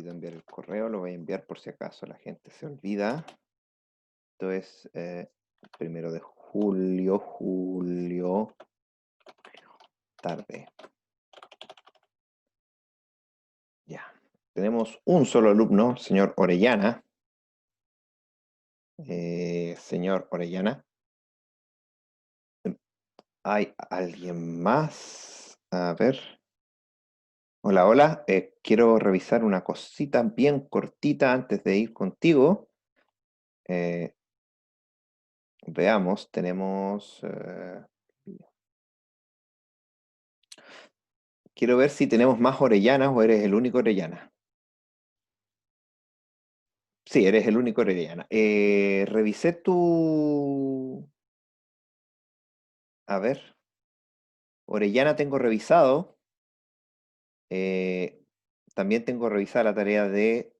olvidó enviar el correo, lo voy a enviar por si acaso la gente se olvida. Esto es 1 de julio, tarde. Ya. Tenemos un solo alumno, señor Orellana. Señor Orellana. ¿Hay alguien más? A ver. Hola, hola. Quiero revisar una cosita bien cortita antes de ir contigo. Eh, Veamos, tenemos... quiero ver si tenemos más Orellanas o eres el único Orellana. Sí, eres el único Orellana. Revisé tu... A ver, Orellana tengo revisado. Eh, También tengo revisada la tarea de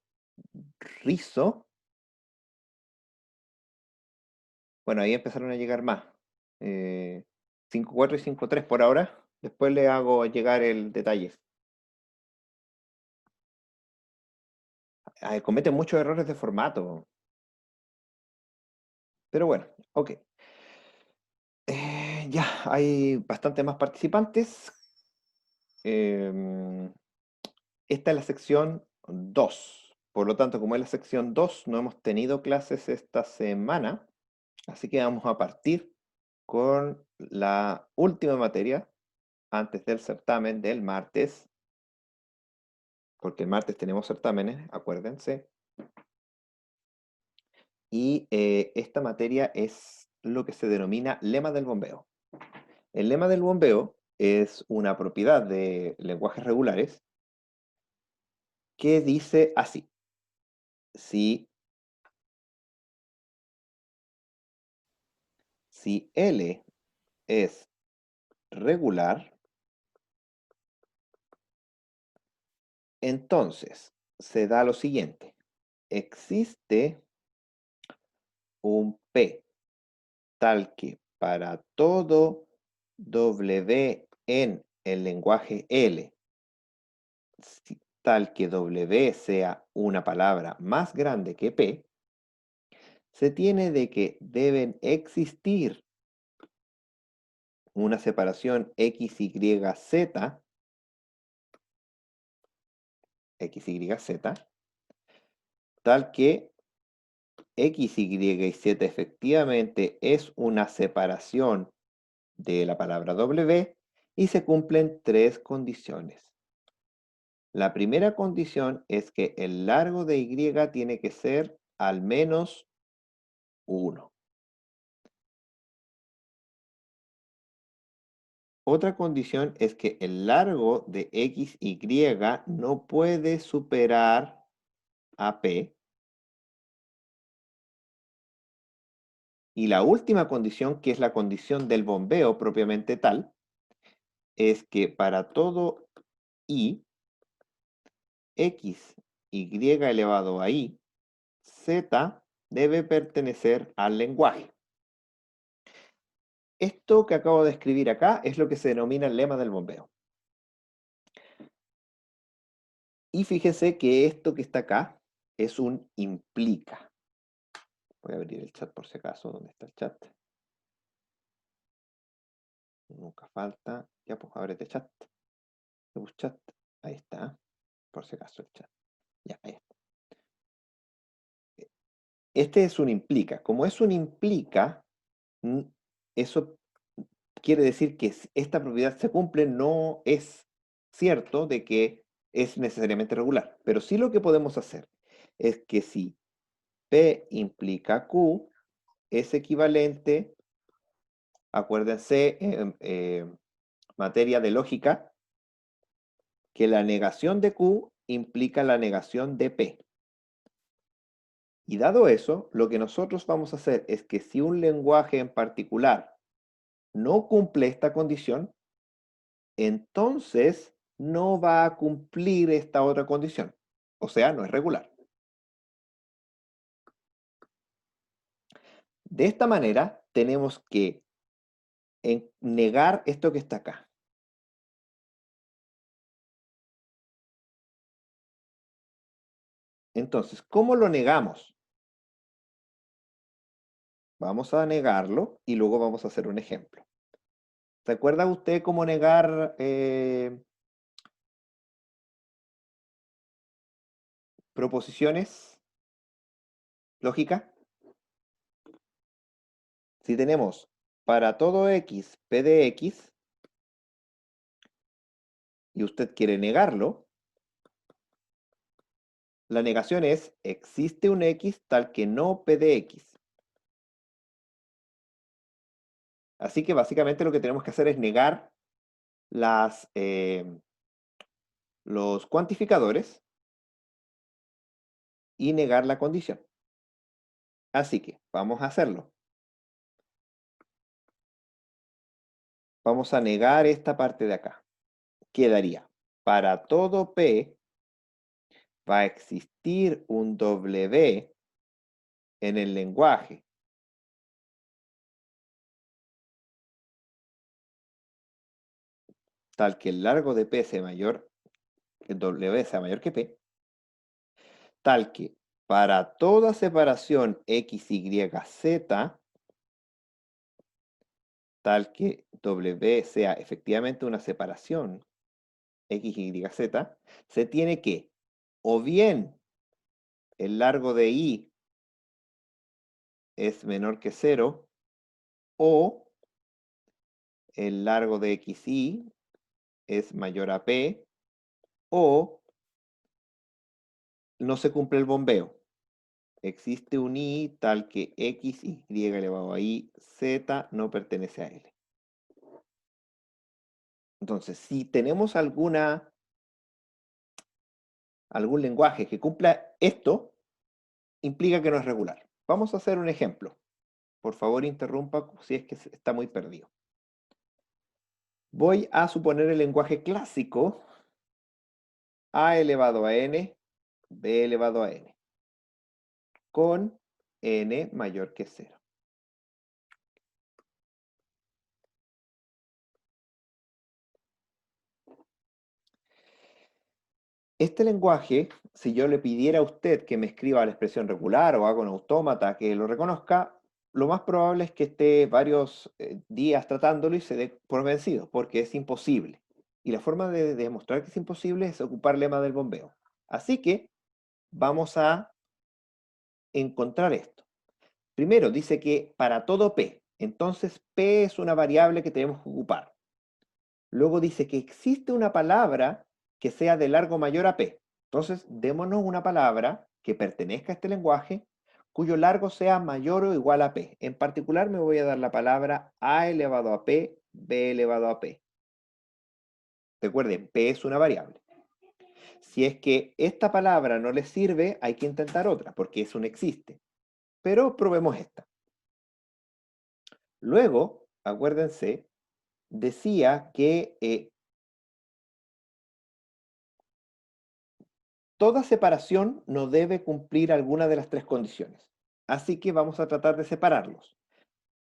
Rizo. Bueno, ahí empezaron a llegar más. 5.4 y 5.3 por ahora. Después le hago llegar el detalle. Cometen muchos errores de formato. Pero bueno, ok. Ya, hay bastante más participantes. Em, Esta es la sección 2. Por lo tanto, como es la sección 2, no hemos tenido clases esta semana. Así que vamos a partir con la última materia antes del certamen del martes. Porque el martes tenemos certámenes, acuérdense. Y esta materia es lo que se denomina lema del bombeo. El lema del bombeo es una propiedad de lenguajes regulares que dice así: si L es regular, entonces se da lo siguiente: existe un P tal que para todo W en el lenguaje L, tal que W sea una palabra más grande que P, se tiene de que deben existir una separación XYZ, tal que X, Y y Z efectivamente es una separación de la palabra W y se cumplen tres condiciones. La primera condición es que el largo de Y tiene que ser al menos 1. Otra condición es que el largo de XY no puede superar a P. Y la última condición, que es la condición del bombeo propiamente tal, es que para todo I, X, Y elevado a I, Z debe pertenecer al lenguaje. Esto que acabo de escribir acá es lo que se denomina el lema del bombeo. Y fíjese que esto que está acá es un implica. Voy a abrir el chat por si acaso. ¿Dónde está el chat? Nunca falta. Ya, pues ábrete chat. Chat. Ahí está. Por si acaso el chat. Ya, ahí está. Este es un implica. Como es un implica, eso quiere decir que esta propiedad se cumple, no es cierto de que es necesariamente regular. Pero sí lo que podemos hacer es que si P implica Q, es equivalente, acuérdense, materia de lógica, que la negación de Q implica la negación de P. Y dado eso, lo que nosotros vamos a hacer es que si un lenguaje en particular no cumple esta condición, entonces no va a cumplir esta otra condición. O sea, no es regular. De esta manera, tenemos que negar esto que está acá. Entonces, ¿cómo lo negamos? Vamos a negarlo y luego vamos a hacer un ejemplo. ¿Se acuerda usted cómo negar proposiciones lógicas? Si tenemos para todo x p de x y usted quiere negarlo, la negación es existe un x tal que no p de x. Así que básicamente lo que tenemos que hacer es negar los cuantificadores y negar la condición. Así que vamos a hacerlo. Vamos a negar esta parte de acá. Quedaría, para todo P va a existir un W en el lenguaje tal que el largo de P sea mayor, el W sea mayor que P, tal que para toda separación X, Y, Z, tal que W sea efectivamente una separación X, Y, Z, se tiene que o bien el largo de I es menor que 0 o el largo de XY es mayor a P o no se cumple el bombeo. Existe un I tal que X, Y elevado a I, Z no pertenece a L. Entonces, si tenemos algún lenguaje que cumpla esto, implica que no es regular. Vamos a hacer un ejemplo. Por favor, interrumpa si es que está muy perdido. Voy a suponer el lenguaje clásico a elevado a n, b elevado a n, con n mayor que 0. Este lenguaje, si yo le pidiera a usted que me escriba la expresión regular o haga un autómata que lo reconozca, lo más probable es que esté varios días tratándolo y se dé por vencido, porque es imposible. Y la forma de demostrar que es imposible es ocupar lema del bombeo. Así que vamos a encontrar esto. Primero, dice que para todo P, entonces P es una variable que tenemos que ocupar. Luego dice que existe una palabra que sea de largo mayor a P. Entonces, démonos una palabra que pertenezca a este lenguaje cuyo largo sea mayor o igual a P. En particular me voy a dar la palabra A elevado a P, B elevado a P. Recuerden, P es una variable. Si es que esta palabra no les sirve, hay que intentar otra, porque eso no existe. Pero probemos esta. Luego, acuérdense, decía que toda separación no debe cumplir alguna de las tres condiciones. Así que vamos a tratar de separarlos.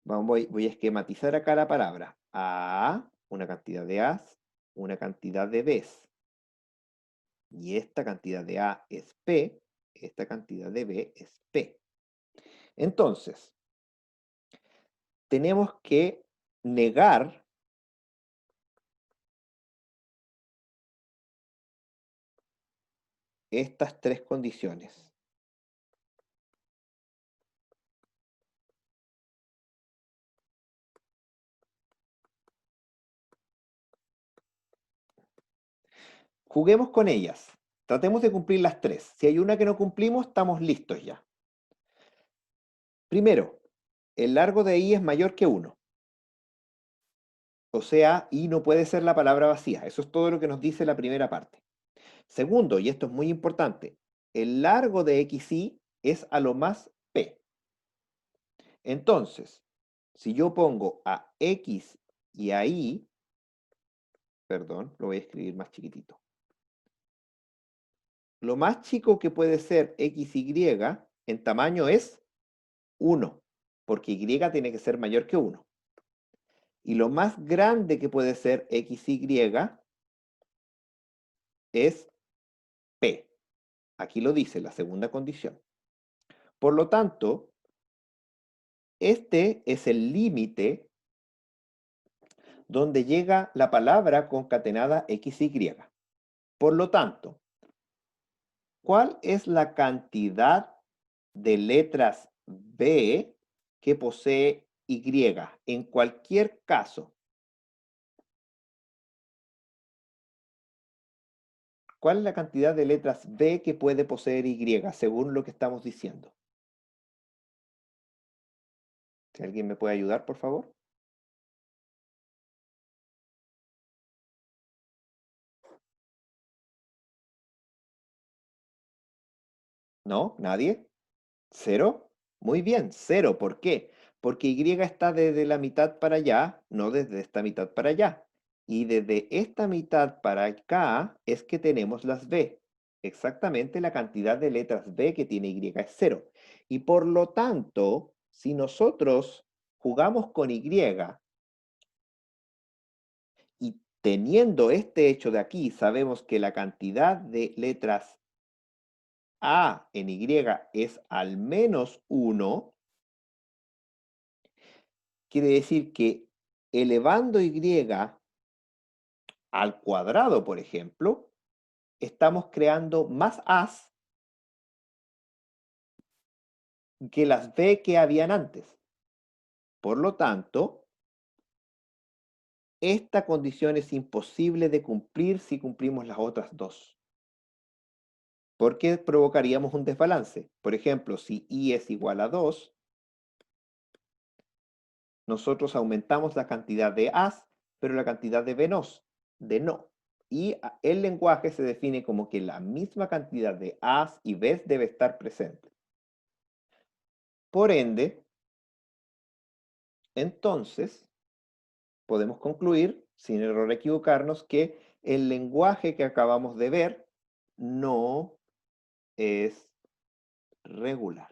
Voy a esquematizar acá la palabra. A, una cantidad de A's, una cantidad de B's. Y esta cantidad de A es P, esta cantidad de B es P. Entonces, tenemos que negar estas tres condiciones. Juguemos con ellas. Tratemos de cumplir las tres. Si hay una que no cumplimos, estamos listos ya. Primero, el largo de I es mayor que 1. O sea, I no puede ser la palabra vacía. Eso es todo lo que nos dice la primera parte. Segundo, y esto es muy importante, el largo de XY es a lo más P. Entonces, si yo pongo a X y a Y, perdón, lo voy a escribir más chiquitito. Lo más chico que puede ser XY en tamaño es 1, porque Y tiene que ser mayor que 1. Y lo más grande que puede ser XY es P. Aquí lo dice, la segunda condición. Por lo tanto, este es el límite donde llega la palabra concatenada XY. Por lo tanto, ¿cuál es la cantidad de letras B que posee Y en cualquier caso? ¿Cuál es la cantidad de letras B que puede poseer Y según lo que estamos diciendo? Si alguien me puede ayudar, por favor. ¿No? ¿Nadie? ¿Cero? Muy bien, cero. ¿Por qué? Porque Y está desde la mitad para allá, no desde esta mitad para allá. Y desde esta mitad para acá es que tenemos las B. Exactamente la cantidad de letras B que tiene Y es cero. Y por lo tanto, si nosotros jugamos con Y y teniendo este hecho de aquí, sabemos que la cantidad de letras A en Y es al menos 1, quiere decir que elevando Y al cuadrado, por ejemplo, estamos creando más A's que las B que habían antes. Por lo tanto, esta condición es imposible de cumplir si cumplimos las otras dos. Porque provocaríamos un desbalance. Por ejemplo, si I es igual a 2, nosotros aumentamos la cantidad de A's, pero la cantidad de B no. Y el lenguaje se define como que la misma cantidad de A's y B's debe estar presente. Por ende, entonces, podemos concluir, sin error equivocarnos, que el lenguaje que acabamos de ver no es regular.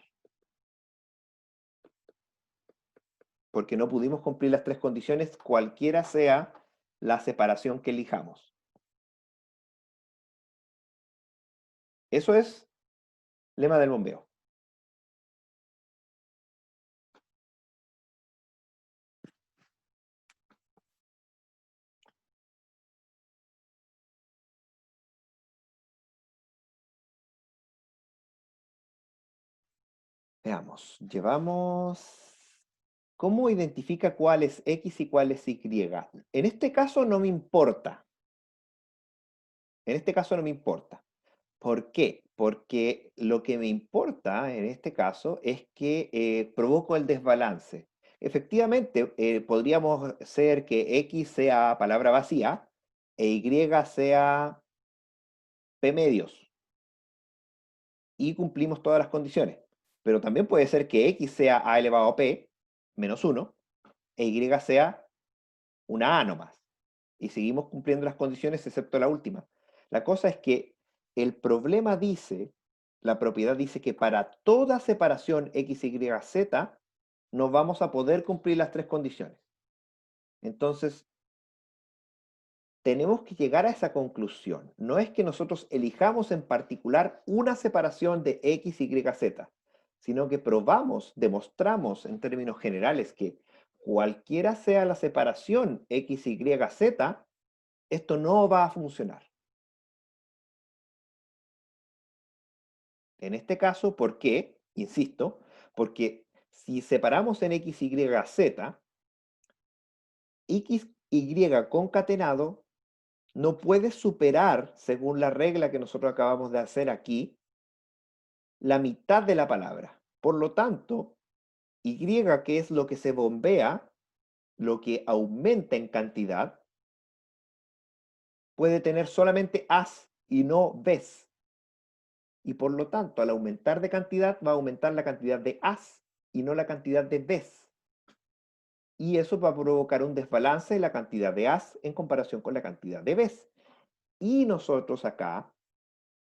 Porque no pudimos cumplir las tres condiciones, cualquiera sea la separación que elijamos. Eso es lema del bombeo. Veamos, ¿cómo identifica cuál es X y cuál es Y? En este caso no me importa. En este caso no me importa. ¿Por qué? Porque lo que me importa en este caso es que provoco el desbalance. Efectivamente, podríamos ser que X sea palabra vacía e Y sea P medios y cumplimos todas las condiciones. Pero también puede ser que X sea A elevado a P menos 1 e Y sea una A nomás. Y seguimos cumpliendo las condiciones excepto la última. La cosa es que el problema dice, la propiedad dice que para toda separación X, Y, Z no vamos a poder cumplir las tres condiciones. Entonces, tenemos que llegar a esa conclusión. No es que nosotros elijamos en particular una separación de X, Y, Z, sino que probamos, demostramos en términos generales que cualquiera sea la separación X, Y, Z, esto no va a funcionar. En este caso, ¿por qué? Insisto, porque si separamos en X, Y, Z, X, Y concatenado no puede superar, según la regla que nosotros acabamos de hacer aquí, la mitad de la palabra. Por lo tanto, Y, que es lo que se bombea, lo que aumenta en cantidad, puede tener solamente As y no Bs. Y por lo tanto, al aumentar de cantidad, va a aumentar la cantidad de As y no la cantidad de Bs. Y eso va a provocar un desbalance en la cantidad de As en comparación con la cantidad de Bs. Y nosotros acá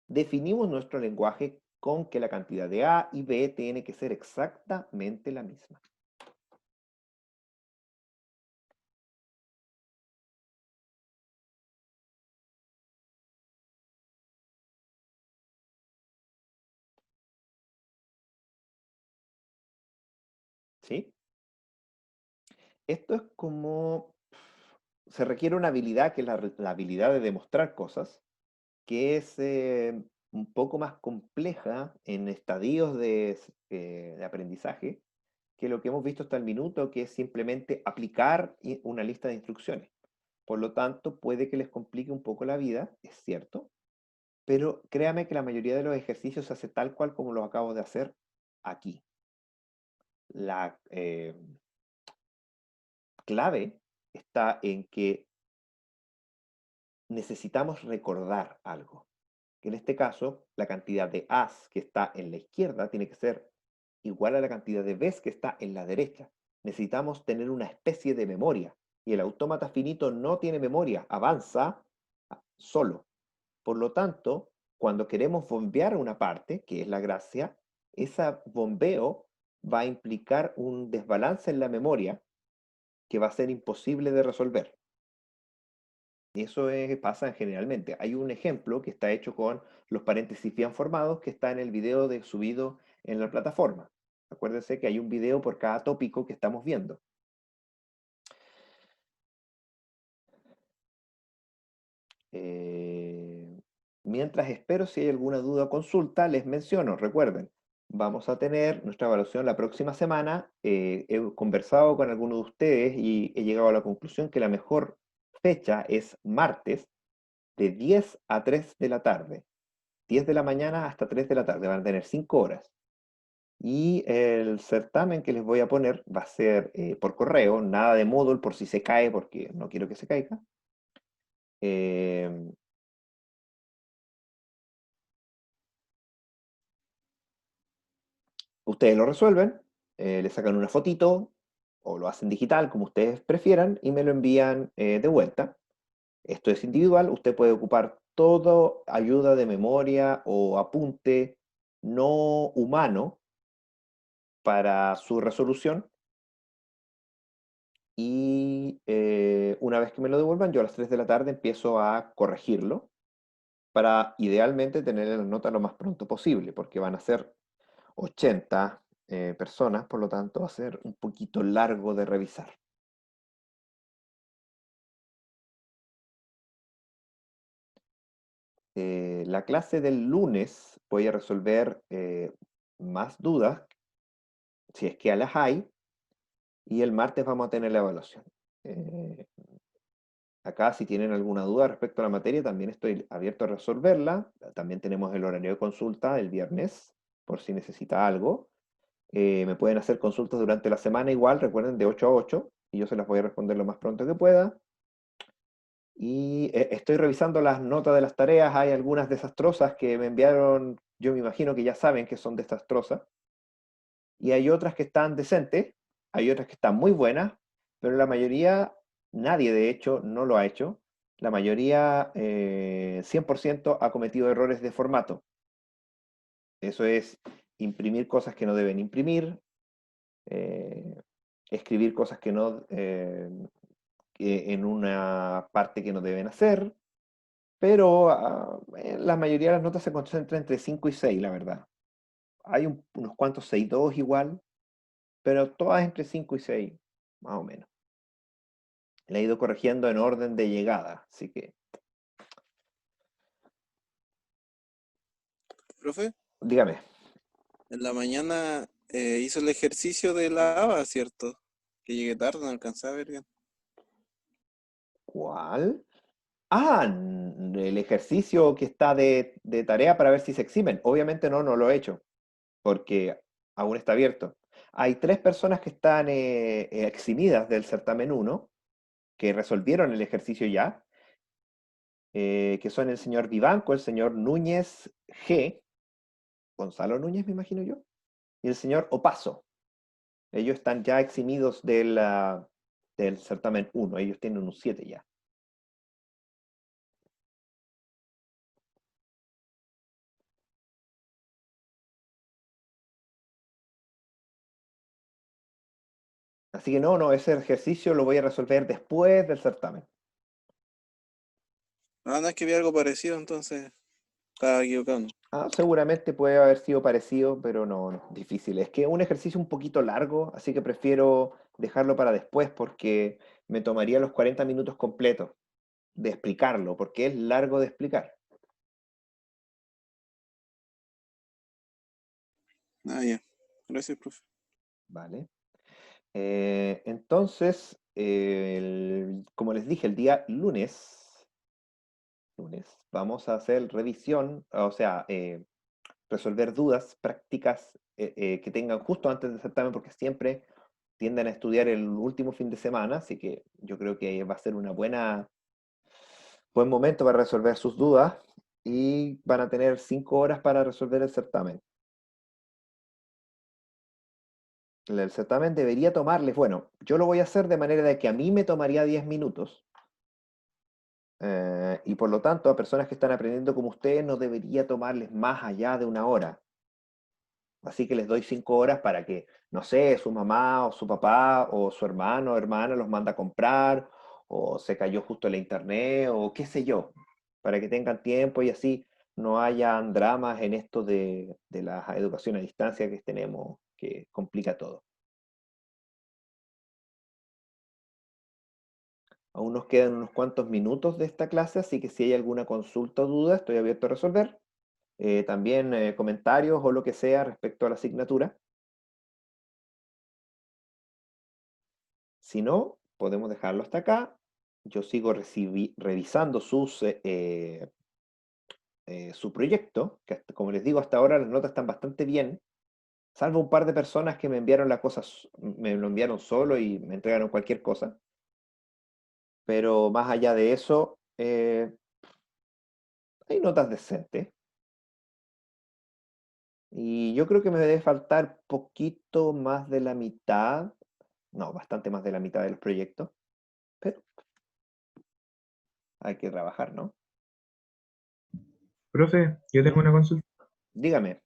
definimos nuestro lenguaje con que la cantidad de A y B tiene que ser exactamente la misma. ¿sí? Esto es como, se requiere una habilidad, que es la habilidad de demostrar cosas, que es un poco más compleja en estadios de aprendizaje que lo que hemos visto hasta el minuto, que es simplemente aplicar una lista de instrucciones. Por lo tanto, puede que les complique un poco la vida, es cierto, pero créame que la mayoría de los ejercicios se hace tal cual como los acabo de hacer aquí. La clave está en que necesitamos recordar algo. Que en este caso, la cantidad de As que está en la izquierda tiene que ser igual a la cantidad de Bs que está en la derecha. Necesitamos tener una especie de memoria. Y el autómata finito no tiene memoria, avanza solo. Por lo tanto, cuando queremos bombear una parte, que es la gracia, ese bombeo va a implicar un desbalance en la memoria que va a ser imposible de resolver. Y eso pasa generalmente. Hay un ejemplo que está hecho con los paréntesis bien formados que está en el video subido en la plataforma. Acuérdense que hay un video por cada tópico que estamos viendo. Mientras espero, si hay alguna duda o consulta, les menciono, recuerden, vamos a tener nuestra evaluación la próxima semana. He conversado con algunos de ustedes y he llegado a la conclusión que la mejor fecha es martes de 10 a 3 de la tarde. 10 de la mañana hasta 3 de la tarde, van a tener 5 horas. Y el certamen que les voy a poner va a ser por correo, nada de Moodle por si se cae, porque no quiero que se caiga. Eh, Ustedes lo resuelven, le sacan una fotito o lo hacen digital, como ustedes prefieran, y me lo envían de vuelta. Esto es individual, usted puede ocupar toda ayuda de memoria o apunte no humano para su resolución. Y una vez que me lo devuelvan, yo a las 3 de la tarde empiezo a corregirlo para idealmente tener la nota lo más pronto posible, porque van a ser 80 personas, por lo tanto va a ser un poquito largo de revisar. La clase del lunes voy a resolver más dudas, si es que las hay, y el martes vamos a tener la evaluación. Eh, Acá, si tienen alguna duda respecto a la materia, también estoy abierto a resolverla. También tenemos el horario de consulta el viernes, por si necesita algo. Me pueden hacer consultas durante la semana igual, recuerden, de 8 a 8, y yo se las voy a responder lo más pronto que pueda. Y estoy revisando las notas de las tareas, hay algunas desastrosas que me enviaron, yo me imagino que ya saben que son desastrosas, y hay otras que están decentes, hay otras que están muy buenas, pero la mayoría, nadie de hecho no lo ha hecho. La mayoría, 100% ha cometido errores de formato. Eso es imprimir cosas que no deben imprimir, eh, escribir cosas que no, que en una parte que no deben hacer, pero la mayoría de las notas se concentran entre 5 y 6, la verdad. Hay unos cuantos 6.2 igual, pero todas entre 5 y 6, más o menos. La he ido corrigiendo en orden de llegada, así que, Profe, dígame, en la mañana hizo el ejercicio de la ABA, ¿cierto? Que llegué tarde, no alcancé a ver bien. ¿cuál? Ah, el ejercicio que está de tarea para ver si se eximen. Obviamente no lo he hecho, porque aún está abierto. Hay 3 personas que están eximidas del certamen 1, que resolvieron el ejercicio ya, que son el señor Vivanco, el señor Núñez G, Gonzalo Núñez me imagino yo, y el señor Opaso. Ellos están ya eximidos del certamen 1, ellos tienen un 7 ya. Así que no, ese ejercicio lo voy a resolver después del certamen. Ah, no es que vi algo parecido, entonces. Estaba equivocado, ¿no? Seguramente puede haber sido parecido, pero no, no, difícil. Es que es un ejercicio un poquito largo, así que prefiero dejarlo para después porque me tomaría los 40 minutos completos de explicarlo, porque es largo de explicar, Ah, ya. Gracias, profe. ¿vale? Entonces, como les dije, el día lunes, vamos a hacer revisión, o sea, resolver dudas prácticas que tengan justo antes del certamen, porque siempre tienden a estudiar el último fin de semana, así que yo creo que va a ser una buen momento para resolver sus dudas y van a tener 5 horas para resolver el certamen. El certamen debería tomarles, bueno, yo lo voy a hacer de manera de que a mí me tomaría 10 minutos y por lo tanto a personas que están aprendiendo como ustedes no debería tomarles más allá de 1 hora. Así que les doy 5 horas para que, no sé, su mamá o su papá o su hermano o hermana los manda a comprar, o se cayó justo la internet, o qué sé yo, para que tengan tiempo y así no hayan dramas en esto de la educación a distancia que tenemos, que complica todo. Aún nos quedan unos cuantos minutos de esta clase, así que si hay alguna consulta o duda, estoy abierto a resolver. También comentarios o lo que sea respecto a la asignatura. Si no, podemos dejarlo hasta acá. Yo sigo revisando su proyecto, que como les digo, hasta ahora las notas están bastante bien, salvo un par de personas que me enviaron la cosa, me lo enviaron solo y me entregaron cualquier cosa. Pero más allá de eso, hay notas decentes. Y yo creo que me debe faltar poquito más de la mitad, no, bastante más de la mitad de los proyectos, pero hay que trabajar, ¿no? Profe, yo ¿Mm? tengo una consulta. Dígame.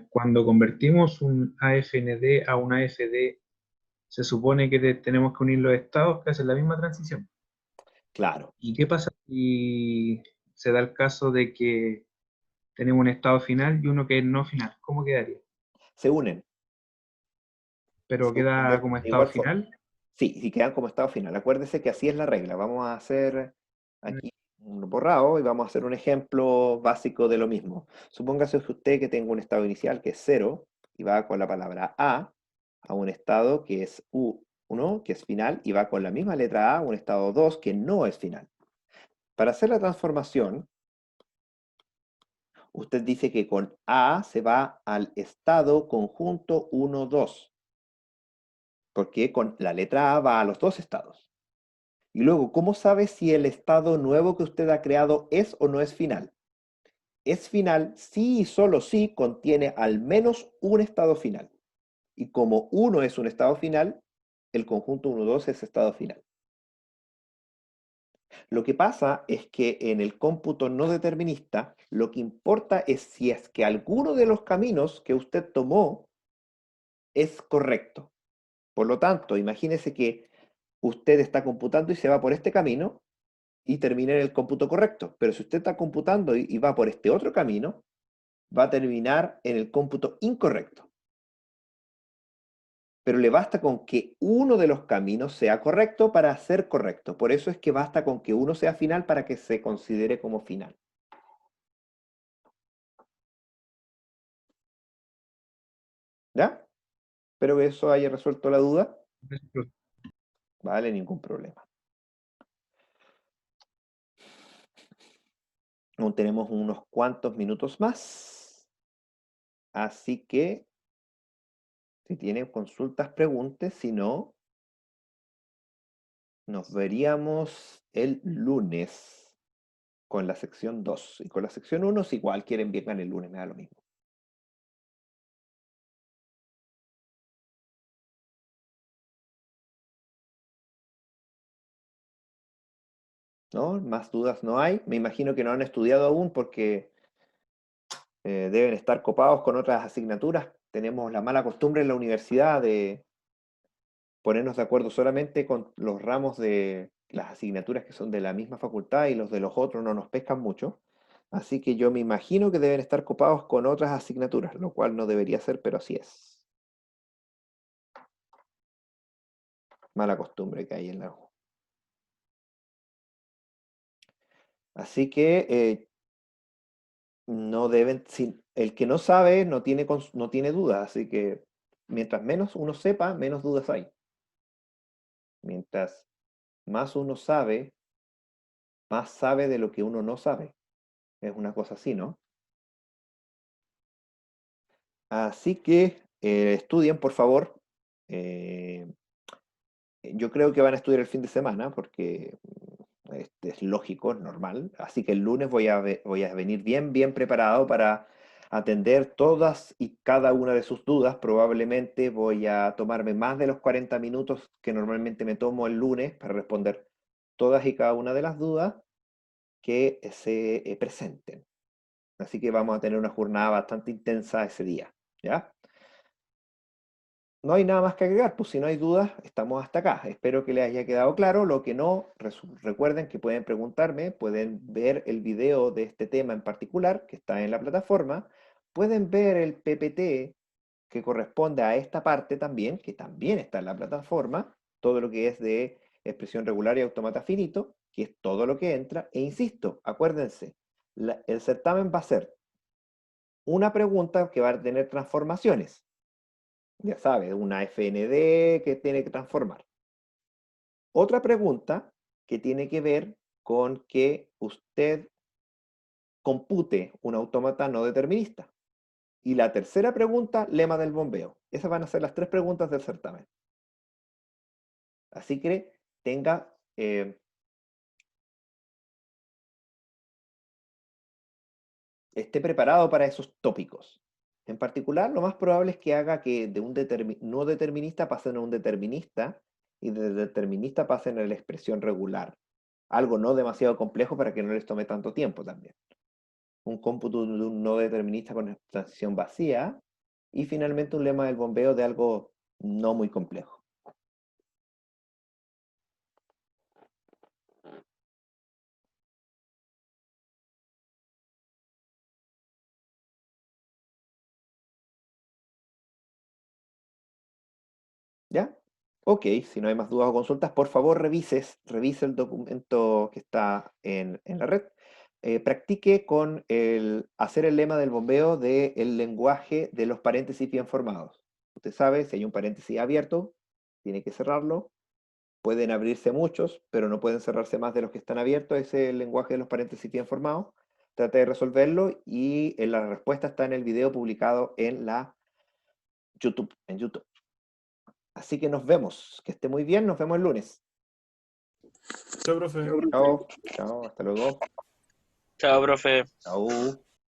Cuando convertimos un AFND a un AFD, se supone que tenemos que unir los estados que hacen la misma transición. Claro, ¿Y qué pasa si se da el caso de que tenemos un estado final y uno que es no final? ¿Cómo quedaría? se unen. ¿Pero Se unen de queda como estado igual forma. final? Sí, si quedan como estado final. Acuérdese que así es la regla. Vamos a hacer aquí un borrado y vamos a hacer un ejemplo básico de lo mismo. Supóngase usted que tenga un estado inicial que es 0 y va con la palabra a un estado que es U1, que es final, y va con la misma letra A a un estado 2 que no es final. Para hacer la transformación, usted dice que con A se va al estado conjunto 1, 2, porque con la letra A va a los dos estados. Y luego, ¿cómo sabe si el estado nuevo que usted ha creado es o no es final? Es final si y solo si contiene al menos un estado final. Y como uno es un estado final, el conjunto 1, 2 es estado final. Lo que pasa es que en el cómputo no determinista, lo que importa es si es que alguno de los caminos que usted tomó es correcto. Por lo tanto, imagínese que usted está computando y se va por este camino y termina en el cómputo correcto. Pero si usted está computando y va por este otro camino, va a terminar en el cómputo incorrecto. Pero le basta con que uno de los caminos sea correcto para ser correcto. Por eso es que basta con que uno sea final para que se considere como final. ¿Ya? Espero que eso haya resuelto la duda. Vale, ningún problema. Aún tenemos unos cuantos minutos más. Así que, si tienen consultas, pregunte. Si no, nos veríamos el lunes con la sección 2. Y con la sección 1, si igual quieren, vengan el lunes, me da lo mismo. ¿No? Más dudas no hay. Me imagino que no han estudiado aún porque deben estar copados con otras asignaturas. Tenemos la mala costumbre en la universidad de ponernos de acuerdo solamente con los ramos de las asignaturas que son de la misma facultad y los de los otros no nos pescan mucho. Así que yo me imagino que deben estar copados con otras asignaturas, lo cual no debería ser, pero así es. Mala costumbre que hay en la U. Así que no deben, el que no sabe no tiene, no tiene dudas, así que mientras menos uno sepa, menos dudas hay. Mientras más uno sabe, más sabe de lo que uno no sabe. Es una cosa así, ¿no? Así que estudien, por favor. Eh, yo creo que van a estudiar el fin de semana porque es lógico, es normal. Así que el lunes voy a venir bien preparado para atender todas y cada una de sus dudas. Probablemente voy a tomarme más de los 40 minutos que normalmente me tomo el lunes para responder todas y cada una de las dudas que se presenten. Así que vamos a tener una jornada bastante intensa ese día, ¿ya? No hay nada más que agregar, pues si no hay dudas, estamos hasta acá. Espero que les haya quedado claro. Lo que no, recuerden que pueden preguntarme, pueden ver el video de este tema en particular, que está en la plataforma. Pueden ver el PPT que corresponde a esta parte también, que también está en la plataforma. Todo lo que es de expresión regular y automata finito, que es todo lo que entra. E insisto, acuérdense, el certamen va a ser una pregunta que va a tener transformaciones. Ya sabes, una FND que tiene que transformar. Otra pregunta que tiene que ver con que usted compute un autómata no determinista. Y la tercera pregunta, lema del bombeo. Esas van a ser las tres preguntas del certamen. Así que tenga esté preparado para esos tópicos. En particular, lo más probable es que haga que de un no determinista pasen a un determinista y de determinista pasen a la expresión regular. Algo no demasiado complejo para que no les tome tanto tiempo también. Un cómputo de un no determinista con transición vacía y finalmente un lema del bombeo de algo no muy complejo. ¿Ya? Ok, si no hay más dudas o consultas, por favor revise el documento que está en la red. Practique con hacer el lema del bombeo del lenguaje de los paréntesis bien formados. Usted sabe, si hay un paréntesis abierto, tiene que cerrarlo. Pueden abrirse muchos, pero no pueden cerrarse más de los que están abiertos. Ese es el lenguaje de los paréntesis bien formados. Trate de resolverlo y la respuesta está en el video publicado en YouTube. Así que nos vemos. Que esté muy bien. Nos vemos el lunes. Chao, profe. Chao. Chao. Hasta luego. Chao, profe. Chao.